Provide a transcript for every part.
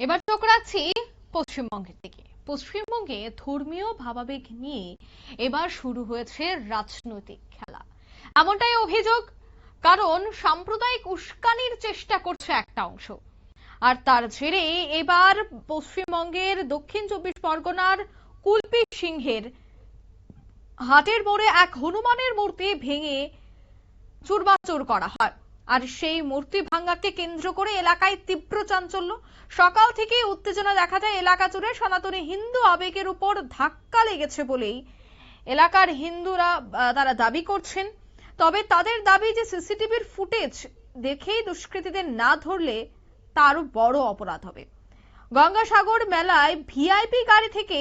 এবার চোখ রাখছি পশ্চিমবঙ্গের দিকে। পশ্চিমবঙ্গে ধর্মীয় ভাবাবেগ নিয়ে এবার শুরু হয়েছে রাজনৈতিক খেলা, এমনটাই অভিযোগ। কারণ সাম্প্রদায়িক উস্কানির চেষ্টা করছে একটা অংশ, আর তার জেরে এবার পশ্চিমবঙ্গের দক্ষিণ চব্বিশ পরগনার কুলপি সিংহের হাটের মোড়ে এক হনুমানের মূর্তি ভেঙে চুরমাচুর করা হয়। আর সেই মূর্তি ভাঙাকে কেন্দ্র করে এলাকায় তীব্র চাঞ্চল্য। সকাল থেকে উত্তেজনা দেখা যায় এলাকা জুড়ে। সনাতনী হিন্দু আবেগের উপর ধাক্কা লেগেছে বলেই এলাকার হিন্দুরা তারা দাবি করছেন। তবে তাদের দাবি যে সিসিটিভির ফুটেজ দেখেই দুষ্কৃতীদের না ধরলে তারও বড় অপরাধ হবে। গঙ্গাসাগর মেলায় ভিআইপি গাড়ি থেকে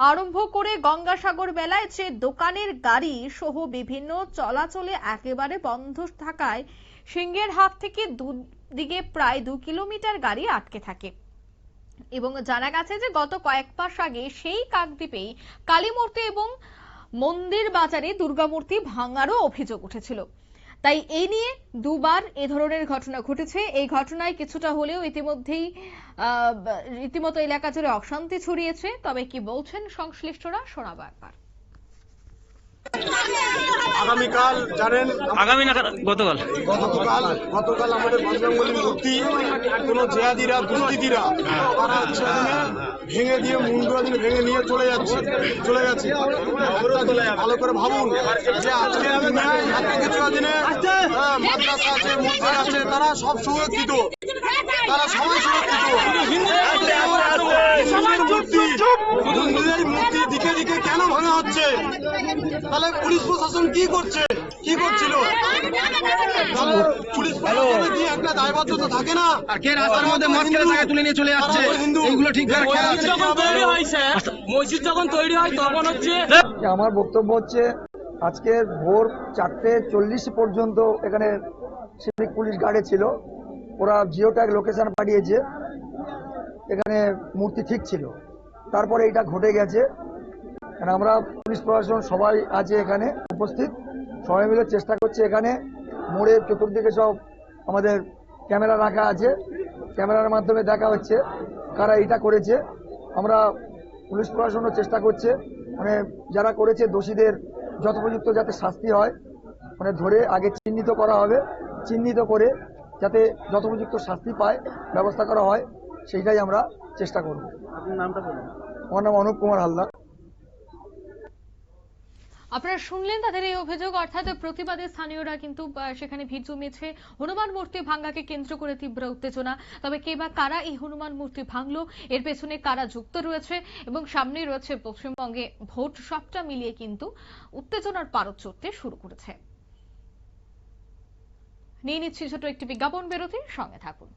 আরম্ভ করে গঙ্গাসাগর মেলায় যে দোকানের গাড়ি সহ বিভিন্ন চলাচলে একেবারে বন্ধ থাকায় সিংহের হাট থেকে দুদিকে প্রায় 2 কিলোমিটার গাড়ি আটকে থাকে। এবং জানা গেছে যে গত কয়েক মাস আগে সেই কাকদ্বীপেই কালী মূর্তি এবং মন্দির বাজারে দুর্গা মূর্তি ভাঙারও অভিযোগ উঠেছিল। তাই এই নিয়ে দুবার এ ধরনের ঘটনা ঘটেছে। এই ঘটনায় কিছুটা হলেও রীতিমতো এলাকা জুড়ে অশান্তি ছড়িয়েছে। তবে কি বলছেন সংশ্লিষ্টরা শোনাবো একবার। আগামীকাল জানেন, গতকাল আমাদের বজরংবলী মূর্তি কোন জেহাদিরা দুষ্কৃতীরা তারা ভেঙে দিয়ে মুন্ডুয়া দিয়ে ভেঙে নিয়ে চলে গেছে। ভালো করে ভাবুন যে আজকের কিছু দিনে মাদ্রাসা আছে, মসজিদ আছে, তারা সব সুরক্ষিত, তারা সবাই সুরক্ষিত। মূর্তি দিকে দিকে কেন ভাঙা হচ্ছে? তাহলে পুলিশ প্রশাসন কি করছিল? পুলিশ প্রশাসনের কি একটা দায়বদ্ধতা থাকে না? রাস্তার মধ্যে তুলে নিয়ে চলে যাচ্ছে, এইগুলো ঠিক মসজিদ যখন তৈরি হয় তখন হচ্ছে। আমার বক্তব্য হচ্ছে আজকে ভোর 4:40 পর্যন্ত এখানে সিভিক পুলিশ গার্ডে ছিল। ওরা জিও ট্যাগ লোকেশন পাঠিয়েছে, এখানে মূর্তি ঠিক ছিল। তারপরে এটা ঘটে গেছে। আমরা পুলিশ প্রশাসন সবাই আছে এখানে উপস্থিত, সবাই মিলে চেষ্টা করছে। এখানে মোড়ে চতুর্দিকে সব আমাদের ক্যামেরা রাখা আছে, ক্যামেরার মাধ্যমে দেখা হচ্ছে কারা এটা করেছে। আমরা পুলিশ প্রশাসনও চেষ্টা করছে, মানে যারা করেছে দোষীদের যথোপযুক্ত যাতে শাস্তি হয়, মানে ধরে আগে চিহ্নিত করা হবে, চিহ্নিত করে যাতে যথোপযুক্ত শাস্তি পায় ব্যবস্থা করা হয়, সেইটাই আমরা চেষ্টা করব। আপনার নামটা বলুন। আমার নাম অনুপ কুমার হালদার। আপনারা শুনলেন তাদের এই অভিযোগ, অর্থাৎ প্রতিবাদে স্থানীয়রা কিন্তু সেখানে ভিড় জমিয়েছে। হনুমান মূর্তি ভাঙ্গাকে কেন্দ্র করে তীব্র উত্তেজনা। তবে কে বা কারা এই হনুমান মূর্তি ভাঙলো, এর পেছনে কারা যুক্ত রয়েছে এবং সামনে রয়েছে পশ্চিমবঙ্গে ভোট, সবটা মিলিয়ে কিন্তু উত্তেজনার পারদ চড়তে শুরু করেছে। নিয়ে নিচ্ছি ছোট একটি বিজ্ঞাপন বিরতির সঙ্গে থাকুন।